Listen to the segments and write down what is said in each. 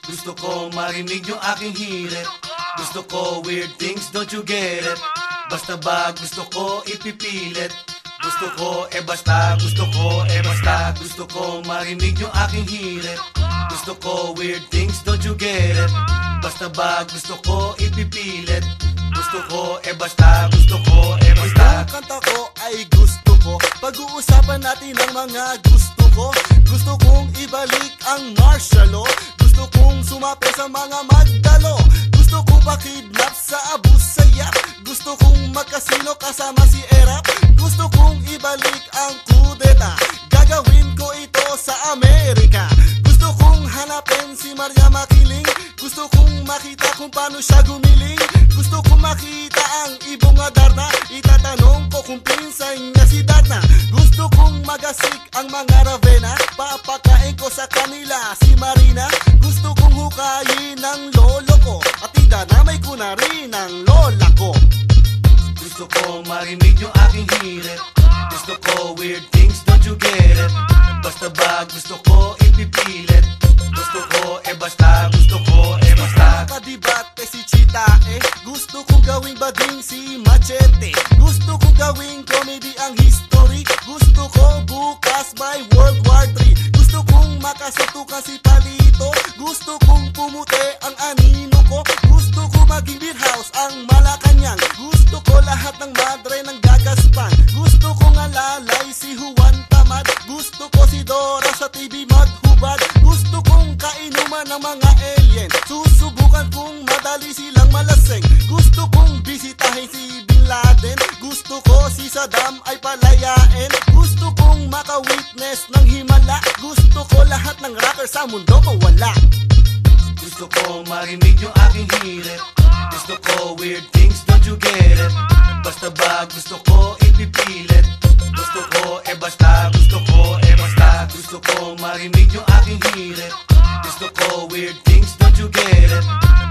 Gusto ko marinig yung aking hirit. Gusto ko weird things, don't you get it? Basta ba gusto ko ipipilit? Gusto ko basta, gusto ko basta. Gusto ko marinig yung aking hirit. Gusto ko weird things, don't you get it? Basta ba gusto ko ipipilit? Gusto ko basta, gusto ko basta. Itong kanta ko ay gusto ko. Pag-uusapan natin ang mga gusto ko. Gusto kong ibalik ang martial law. Gusto kong sumapi sa mga magdalo. Gusto ko pakidnap sa abus sayap. Gusto kong magkasino kasama si Erap. Gusto kong ibalik ang kudeta. Gagawin ko ito sa Amerika. Gusto kong hanapin si Maria Makiling. Gusto kong makita kung paano siya gumiling. Gusto kong makita ang ibong Adarna. Itatanong ko kung pinsan niya si Darna. Gusto kong magasik ang mga Ravena. Papakain ko sa kanila si Marina. Gusto kong hukayin ang lolo ko. At idadamay ko na rin ang lola ko. Gusto ko marinig yung aking hirit. Gusto ko weird things, don't you get it? Basta ba gusto ko ipipilit? Gusto ko basta, gusto ko basta. Kadibate si Chita Gusto kong gawing bading si Machete. Gusto kong gawing comedy ang history. Gusto ko bukas may World War III. Gusto kong makasutukan si Palito. Gusto kong pumuti ang anino ko. Gusto ko maging beer house ang Malacanang. Gusto ko lahat ng madre ng gagaspan. Gusto kong alalay si Juan Tamad. Gusto ko si Dora sa TV maghubad. Gusto kong kainuman ng mga alien. Susubukan kong madali silang malaseng. Gusto kong bisitahin si Bin Laden. Gusto ko si Saddam ay palayain. Gusto kong maka-witness ng himala. Gusto ko lahat ng rocker sa mundo mawala. Gusto ko marinig yung aking hirit. Gusto ko weird things, don't you get it? Basta ba gusto ko ipipilit? Gusto ko basta, gusto ko basta. Gusto ko marinig yung aking hirit. Gusto ko weird things, don't you get it?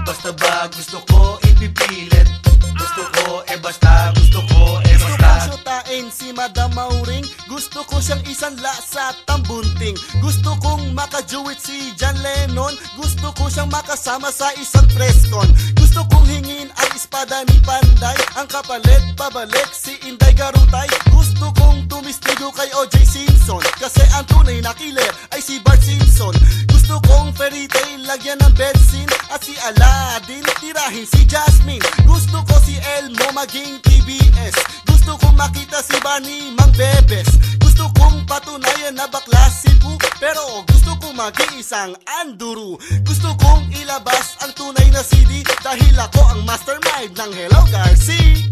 Basta ba gusto ko ipipilit? Gusto ko basta, gusto ko Gusto basta. kong syutain si Madam Mauring. Gusto ko siyang isanla sa tambunting. Gusto kong makajuwit si John Lennon. Gusto ko siyang makasama sa isang preskon. Gusto kong hingin ang espada ni Panday. Ang kapalit pabalik si Inday Garutay. Gusto kong tumistigo kay O.J. Simpson. Kasi ang tunay na killer ay si Bart Simpson. Gusto kong fairy tale lagyan ng bedsin. At si Aladdin tirahin si Jasmine. Gusto ko si Elmo maging TBS. Gusto kong makita si Barney mang bebes. Gusto kong patunayan na bakla si Pooh. Pero gusto kong maging isang anduru. Gusto kong ilabas ang tunay na CD. Dahil ako ang mastermind ng Hello Garcia.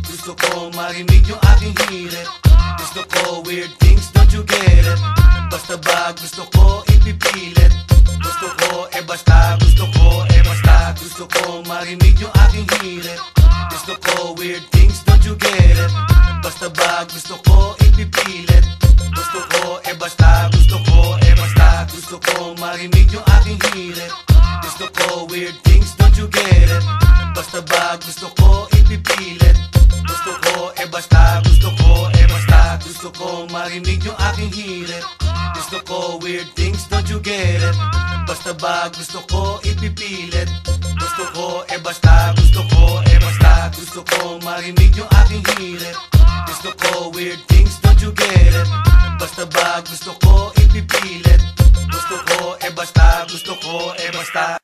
Gusto ko marinig yung aking hirit. Gusto ko weird things, don't you get it? Basta ba gusto ko ipipilit? Gusto ko basta, gusto ko basta. Gusto ko marinig yung aking hirit. Gusto ko weird things, don't you get it? Basta ba gusto ko ipipilit? Gusto ko basta, gusto ko basta. Gusto ko marinig yung aking hirit. Gusto ko weird things, don't you get it? Basta ba gusto ko ipipilit? Gusto ko basta, gusto ko basta. Gusto ko marinig yung aking hirit. Gusto ko weird things, don't you get it? Basta ba gusto ko ipipilit? Gusto ko basta, gusto ko basta. Gusto ko marinig yung aking hirit. Gusto ko weird things, don't you get it? Basta ba gusto ko ipipilit? Gusto ko basta, gusto ko basta.